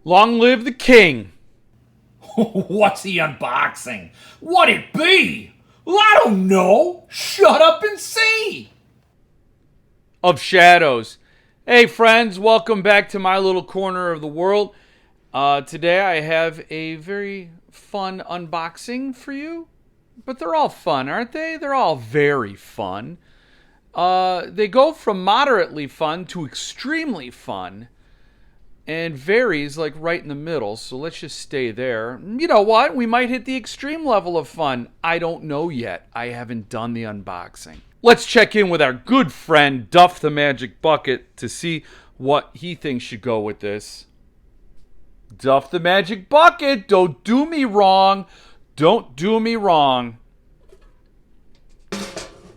Long live the king What's he unboxing? What'd it be? Well, I don't know. Shut up and see. of shadows. Hey, friends, welcome back to my little corner of the world. Today I have a very fun unboxing for you. But they're all fun, aren't they? They're all very fun. They go from moderately fun to extremely fun. And varies like right in the middle, so let's just stay there. You know what? We might hit the extreme level of fun. I don't know yet. I haven't done the unboxing. Let's check in with our good friend Duff the Magic Bucket to see what he thinks should go with this. Duff the Magic Bucket, don't do me wrong. Don't do me wrong.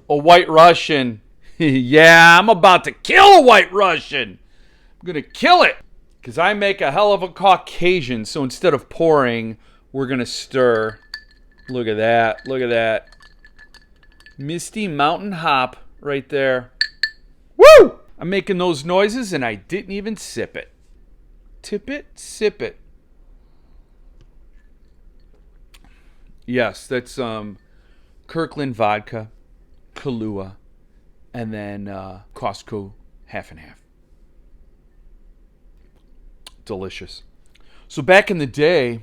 A White Russian. Yeah, I'm about to kill a White Russian. I'm going to kill it. Because I make a hell of a Caucasian, so instead of pouring, we're going to stir. Look at that. Look at that. Misty Mountain Hop right there. Woo! I'm making those noises, and I didn't even sip it. Tip it, sip it. Yes, that's Kirkland vodka, Kahlua, and then Costco half and half. Delicious. So back in the day,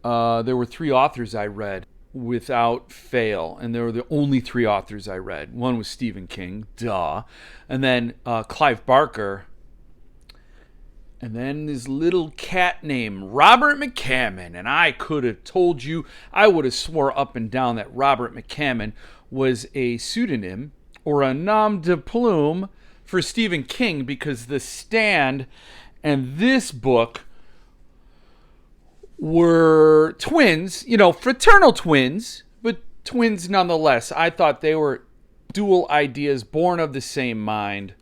there were three authors I read without fail, and they were the only three authors I read. One was Stephen King, duh, and then Clive Barker, and then this little cat named Robert McCammon. And I could have told you, I would have swore up and down that Robert McCammon was a pseudonym or a nom de plume for Stephen King, because The Stand and this book were twins, fraternal twins, but twins nonetheless. I thought they were dual ideas born of the same mind.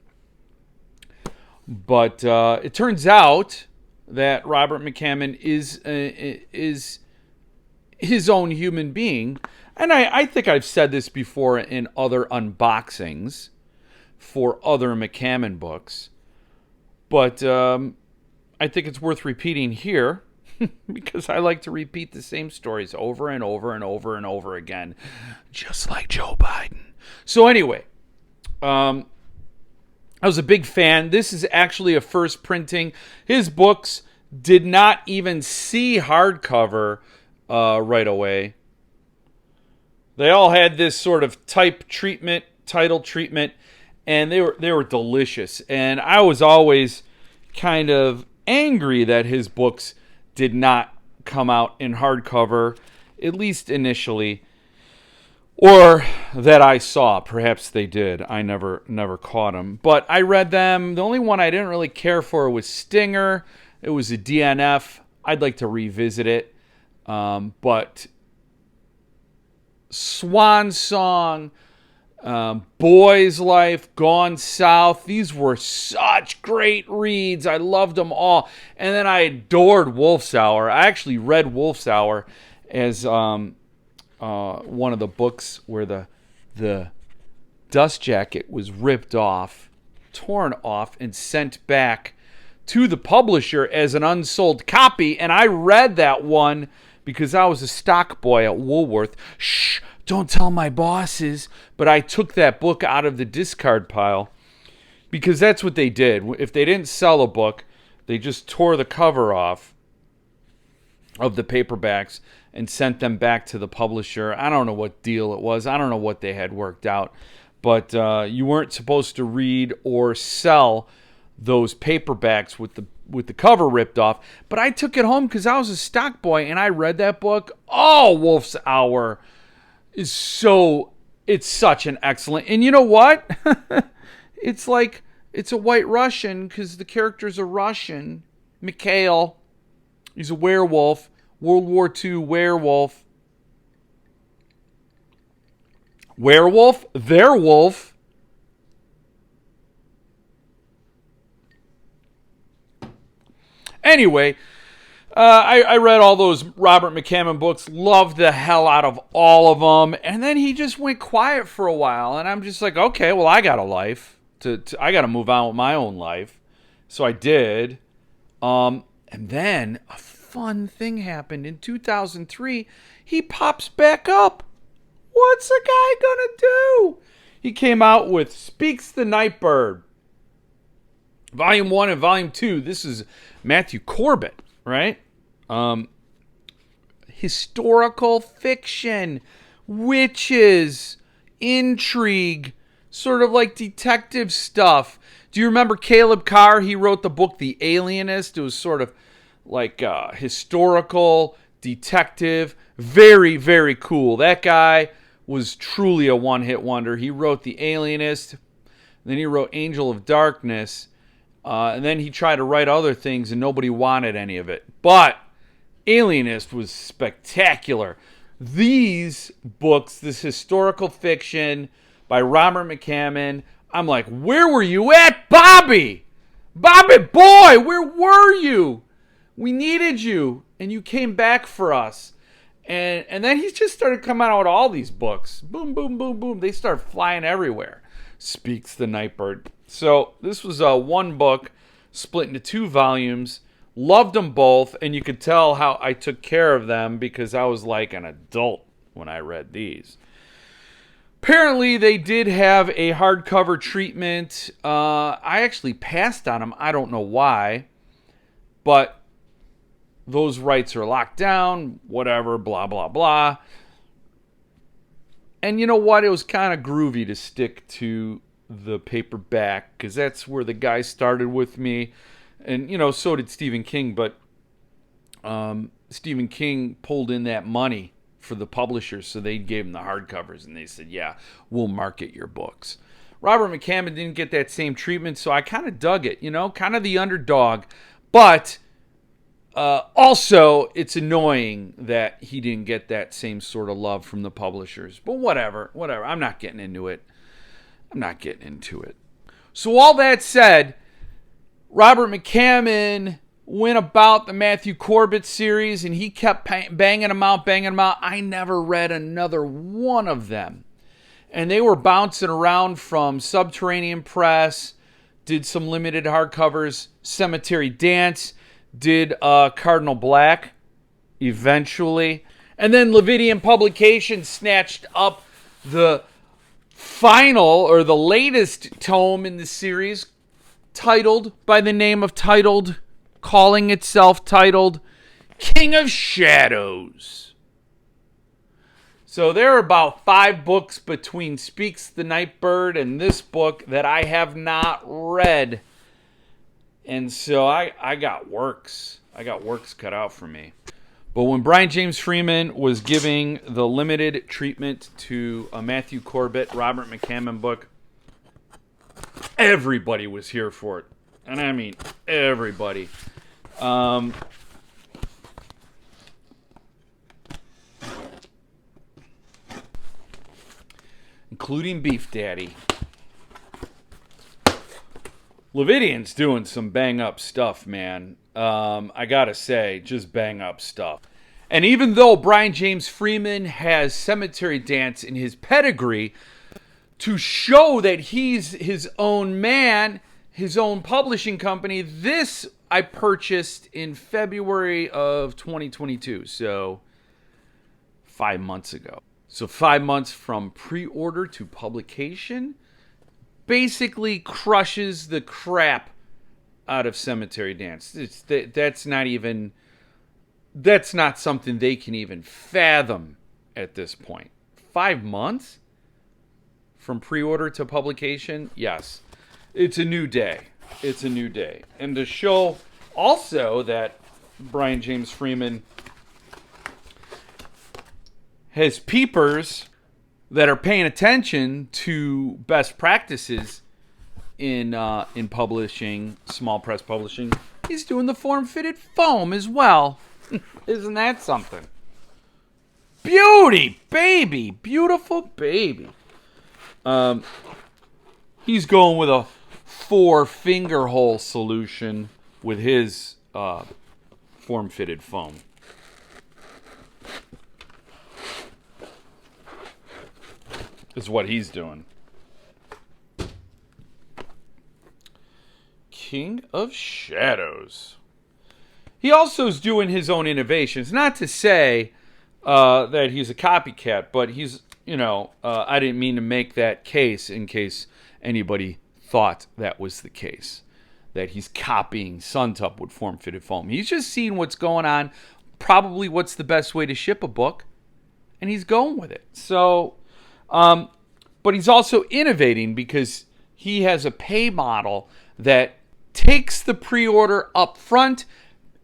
But it turns out that Robert McCammon is his own human being. And I think I've said this before in other unboxings for other McCammon books. But I think it's worth repeating here because I like to repeat the same stories over and over and over and over again, just like Joe Biden. So anyway, I was a big fan. This is actually a first printing. His books did not even see hardcover right away. They all had this sort of title treatment, and they were delicious. And I was always kind of angry that his books did not come out in hardcover, at least initially, or that I saw. Perhaps they did. I never caught them. But I read them. The only one I didn't really care for was Stinger. It was a DNF. I'd like to revisit it. But Swan Song, Boy's Life, Gone South, these were such great reads. I loved them all. And then I adored Wolf's Hour. I actually read Wolf's Hour as one of the books where the dust jacket was ripped off, torn off, and sent back to the publisher as an unsold copy. And I read that one because I was a stock boy at Woolworth. Shh, don't tell my bosses. But I took that book out of the discard pile because that's what they did. If they didn't sell a book, they just tore the cover off of the paperbacks and sent them back to the publisher. I don't know what deal it was. I don't know what they had worked out. But you weren't supposed to read or sell those paperbacks with the cover ripped off. But I took it home because I was a stock boy and I read that book. Oh, Wolf's Hour is it's such an excellent. And you know what? It's like it's a White Russian because the character's a Russian. Mikhail. He's a werewolf. World War II werewolf. Werewolf? Their wolf. Anyway, I read all those Robert McCammon books, loved the hell out of all of them, and then he just went quiet for a while, and I'm just like, okay, well, I got a life. I got to move on with my own life. So I did. And And then a fun thing happened in 2003. He pops back up. What's the guy gonna do? He came out with Speaks the Nightbird, Volume 1 and Volume 2. This is Matthew Corbett, right? Historical fiction, witches, intrigue, sort of like detective stuff. Do you remember Caleb Carr? He wrote the book The Alienist. It was sort of like historical, detective. Very, very cool. That guy was truly a one-hit wonder. He wrote The Alienist. Then he wrote Angel of Darkness. And then he tried to write other things, and nobody wanted any of it. But Alienist was spectacular. These books, this historical fiction by Robert McCammon, I'm like, where were you at, Bobby? Bobby boy, where were you? We needed you, and you came back for us. And then he just started coming out with all these books. Boom, boom, boom, boom. They start flying everywhere. Speaks the Nightbird. So this was one book split into 2 volumes. Loved them both, and you could tell how I took care of them because I was like an adult when I read these. Apparently, they did have a hardcover treatment. I actually passed on them. I don't know why, but those rights are locked down, whatever, blah, blah, blah. And you know what? It was kind of groovy to stick to the paperback because that's where the guy started with me. And, you know, so did Stephen King, but Stephen King pulled in that money for the publishers, so they gave him the hardcovers, and they said, yeah, we'll market your books. Robert McCammon didn't get that same treatment, so I kind of dug it, you know, kind of the underdog. But also, it's annoying that he didn't get that same sort of love from the publishers. But whatever. I'm not getting into it. So all that said, Robert McCammon went about the Matthew Corbett series, and he kept banging them out. I never read another one of them. And they were bouncing around from Subterranean Press, did some limited hardcovers, Cemetery Dance, did Cardinal Black eventually. And then Lividian Publications snatched up the final or the latest tome in the series, calling itself titled King of Shadows. So there are about 5 books between Speaks the Nightbird and this book that I have not read. And so I got works. Cut out for me. But when Brian James Freeman was giving the limited treatment to a Matthew Corbett, Robert McCammon book, everybody was here for it. And I mean everybody. Including Beef Daddy. Lividian's doing some bang up stuff, man. I gotta say, just bang up stuff. And even though Brian James Freeman has Cemetery Dance in his pedigree, to show that he's his own man, his own publishing company, this I purchased in February of 2022, so 5 months ago. So 5 months from pre-order to publication basically crushes the crap out of Cemetery Dance. That's not something they can even fathom at this point. 5 months from pre-order to publication? Yes. It's a new day. And to show also that Brian James Freeman has peepers that are paying attention to best practices in publishing, small press publishing. He's doing the form-fitted foam as well. Isn't that something? Beauty, baby, beautiful baby. He's going with a 4-finger hole solution with his form-fitted foam. Is what he's doing. King of Shadows. He also is doing his own innovations. Not to say that he's a copycat, but he's, I didn't mean to make that case in case anybody thought that was the case, that he's copying Suntop with form-fitted foam. He's just seeing what's going on, probably what's the best way to ship a book, and he's going with it. So, but he's also innovating because he has a pay model that takes the pre-order up front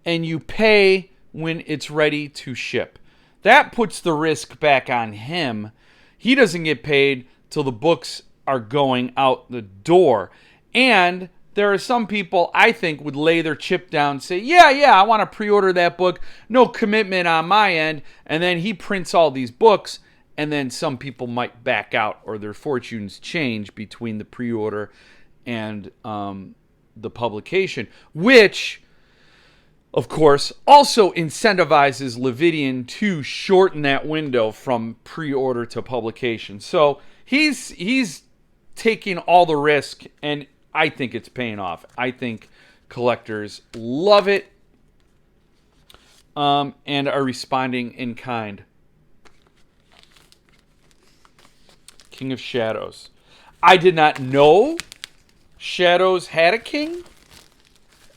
and you pay when it's ready to ship. That puts the risk back on him. He doesn't get paid till the books are going out the door. And there are some people, I think, would lay their chip down and say, yeah, I want to pre-order that book. No commitment on my end. And then he prints all these books, and then some people might back out or their fortunes change between the pre-order and the publication, which, of course, also incentivizes Lividian to shorten that window from pre-order to publication. So he's taking all the risk, and I think it's paying off. I think collectors love it and are responding in kind. King of Shadows. I did not know Shadows had a king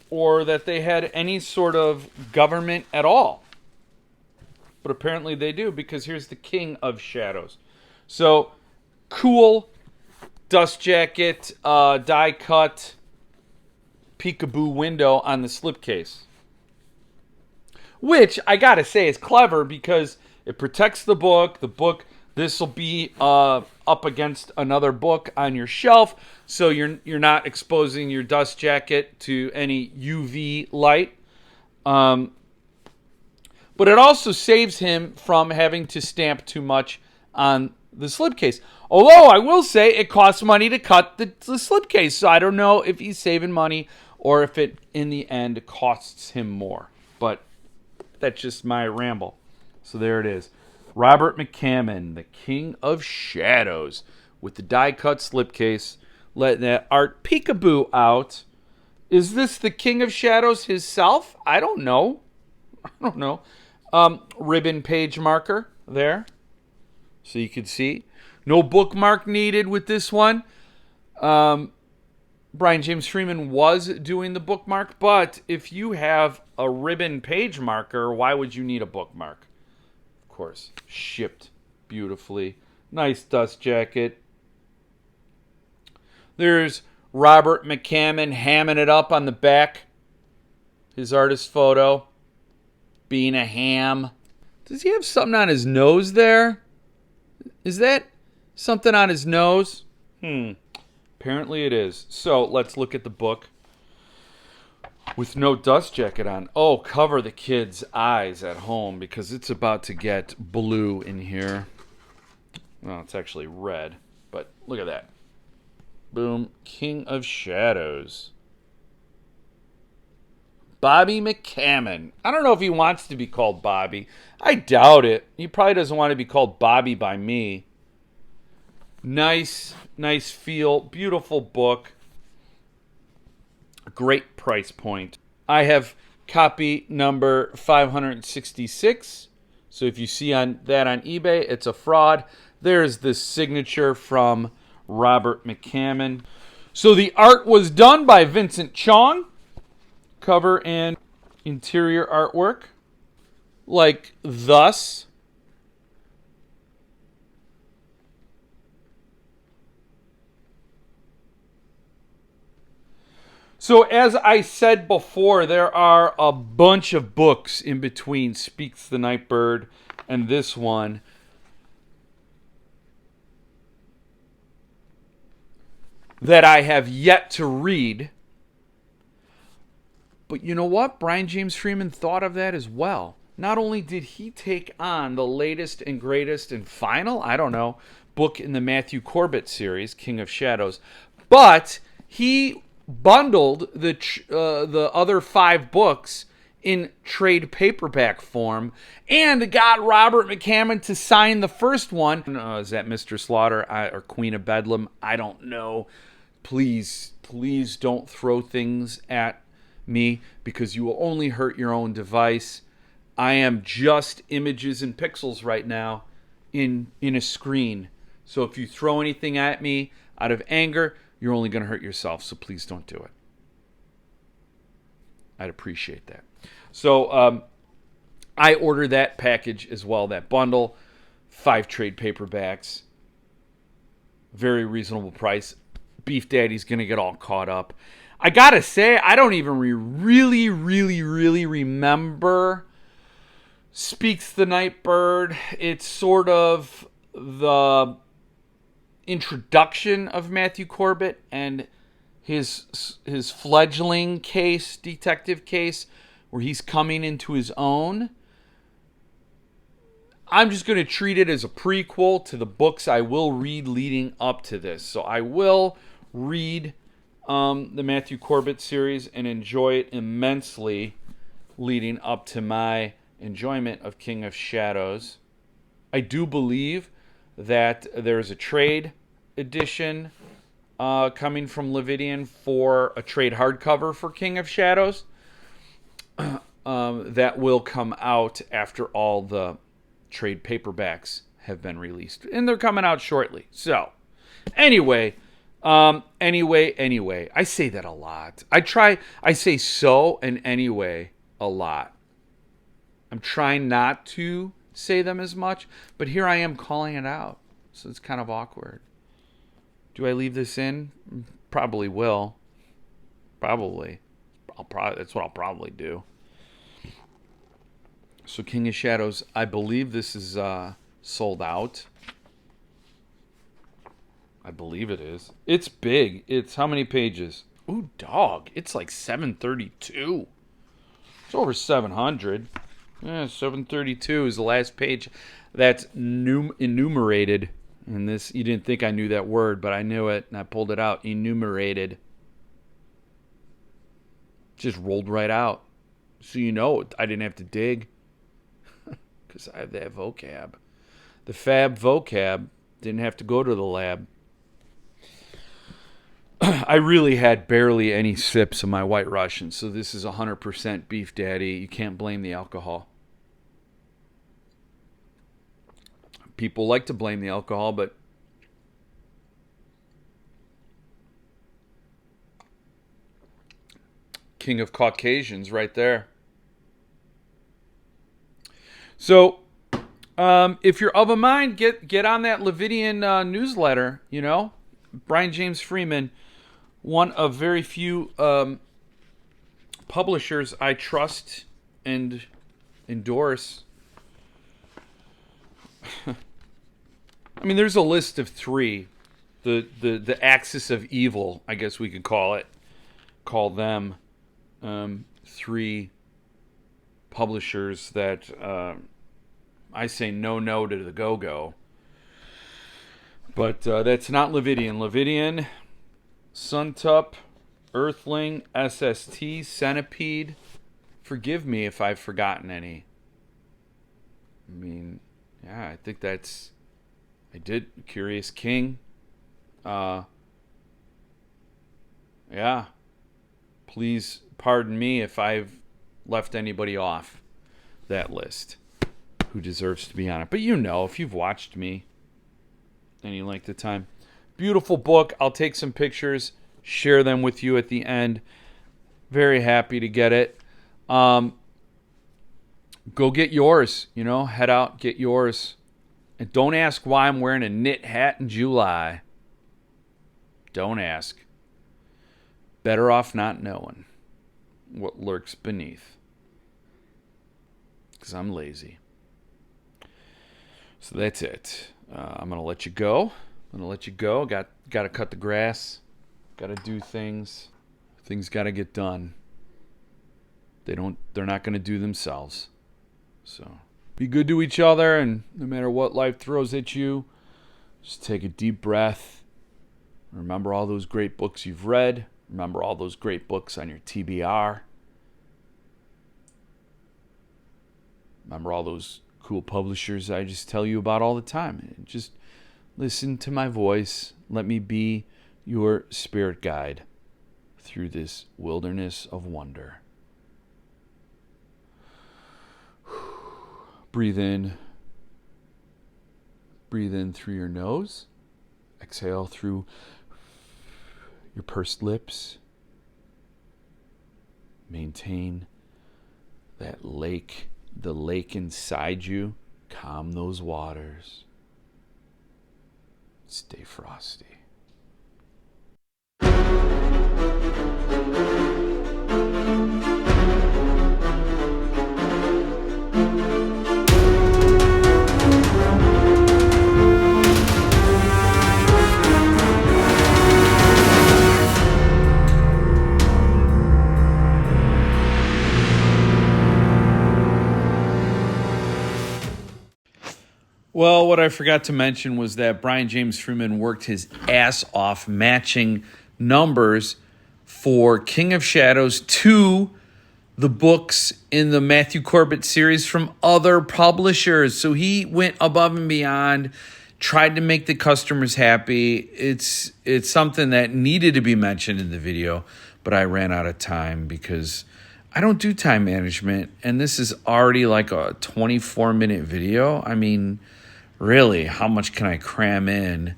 or that they had any sort of government at all. But apparently they do, because here's the King of Shadows. So, cool dust jacket, die cut, peekaboo window on the slipcase. Which, I gotta say, is clever because it protects the book. This will be up against another book on your shelf, so you're not exposing your dust jacket to any UV light. But it also saves him from having to stamp too much on the slipcase. Although I will say it costs money to cut the slipcase, so I don't know if he's saving money or if it, in the end, costs him more. But that's just my ramble. So there it is. Robert McCammon, the King of Shadows, with the die-cut slipcase, letting that art peekaboo out. Is this the King of Shadows himself? I don't know. Ribbon page marker there, so you can see. No bookmark needed with this one. Brian James Freeman was doing the bookmark, but if you have a ribbon page marker, why would you need a bookmark? Of course, shipped beautifully. Nice dust jacket. There's Robert McCammon hamming it up on the back. His artist photo. Being a ham. Does he have something on his nose there? Is that something on his nose? Apparently it is. So let's look at the book with no dust jacket on. Oh, cover the kids' eyes at home because it's about to get blue in here. Well, it's actually red, but look at that. Boom. King of Shadows. Bobby McCammon. I don't know if he wants to be called Bobby. I doubt it. He probably doesn't want to be called Bobby by me. Nice feel. Beautiful book. Great price point. I have copy number 566. So if you see that on eBay, it's a fraud. There's the signature from Robert McCammon. So the art was done by Vincent Chong. Cover and interior artwork. Like thus. So as I said before, there are a bunch of books in between Speaks the Nightbird and this one. That I have yet to read. But you know what? Brian James Freeman thought of that as well. Not only did he take on the latest and greatest and final, book in the Matthew Corbett series, King of Shadows, but he bundled the other 5 books in trade paperback form and got Robert McCammon to sign the first one. Is that Mr. Slaughter or Queen of Bedlam? I don't know. Please don't throw things at me because you will only hurt your own device. I am just images and pixels right now in a screen. So if you throw anything at me out of anger, you're only going to hurt yourself. So please don't do it. I'd appreciate that. So I ordered that package as well, that bundle, 5 trade paperbacks, very reasonable price. Beef Daddy's going to get all caught up. I got to say, I don't even really remember Speaks the Night Bird. It's sort of the introduction of Matthew Corbett and his fledgling case, detective case, where he's coming into his own. I'm just going to treat it as a prequel to the books I will read leading up to this. So I will read the Matthew Corbett series and enjoy it immensely leading up to my enjoyment of King of Shadows. I do believe that there's a trade edition coming from Lividian for a trade hardcover for King of Shadows that will come out after all the trade paperbacks have been released. And they're coming out shortly. So, anyway, I say that a lot. I say so and anyway a lot. I'm trying not to say them as much, but here I am calling it out. So it's kind of awkward. Do I leave this in? Probably will. Probably. That's what I'll probably do. So King of Shadows, I believe this is sold out. I believe it is. It's big. It's how many pages? Ooh, dog. It's like 732. It's over 700. Yeah, 732 is the last page that's enumerated. And this, you didn't think I knew that word, but I knew it, and I pulled it out. Enumerated. Just rolled right out. So you know, I didn't have to dig. Because I have that vocab. The fab vocab. Didn't have to go to the lab. I really had barely any sips of my White Russian, so this is 100% Beef Daddy. You can't blame the alcohol. People like to blame the alcohol, but King of Caucasians right there. So, if you're of a mind, get on that Lividian newsletter, you know. Brian James Freeman, one of very few publishers I trust and endorse. I mean, there's a list of 3. The axis of evil, I guess we could call it. Call them 3 publishers that I say no to the go-go. But that's not Lividian. Lividian, Suntup, Earthling, SST, Centipede. Forgive me if I've forgotten any. I mean, yeah, I think that's... I did. Curious King. Yeah. Please pardon me if I've left anybody off that list who deserves to be on it. But you know, if you've watched me any length of time. Beautiful book. I'll take some pictures, share them with you at the end. Very happy to get it. Go get yours. You know, head out, get yours. And don't ask why I'm wearing a knit hat in July. Don't ask. Better off not knowing what lurks beneath. Because I'm lazy. So that's it. I'm going to let you go. Got to cut the grass. Got to do things. Things got to get done. They're not going to do themselves. So be good to each other, and no matter what life throws at you, just take a deep breath. Remember all those great books you've read. Remember all those great books on your TBR. Remember all those cool publishers I just tell you about all the time. Just listen to my voice. Let me be your spirit guide through this wilderness of wonder. Breathe in. Breathe in through your nose. Exhale through your pursed lips. Maintain that lake, the lake inside you. Calm those waters. Stay frosty. Well, what I forgot to mention was that Brian James Freeman worked his ass off matching numbers for King of Shadows to the books in the Matthew Corbett series from other publishers. So he went above and beyond, tried to make the customers happy. It's something that needed to be mentioned in the video, but I ran out of time because I don't do time management, and this is already like a 24-minute video. I mean, really, how much can I cram in?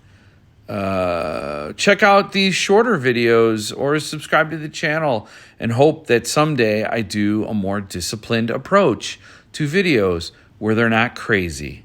Check out these shorter videos or subscribe to the channel and hope that someday I do a more disciplined approach to videos where they're not crazy.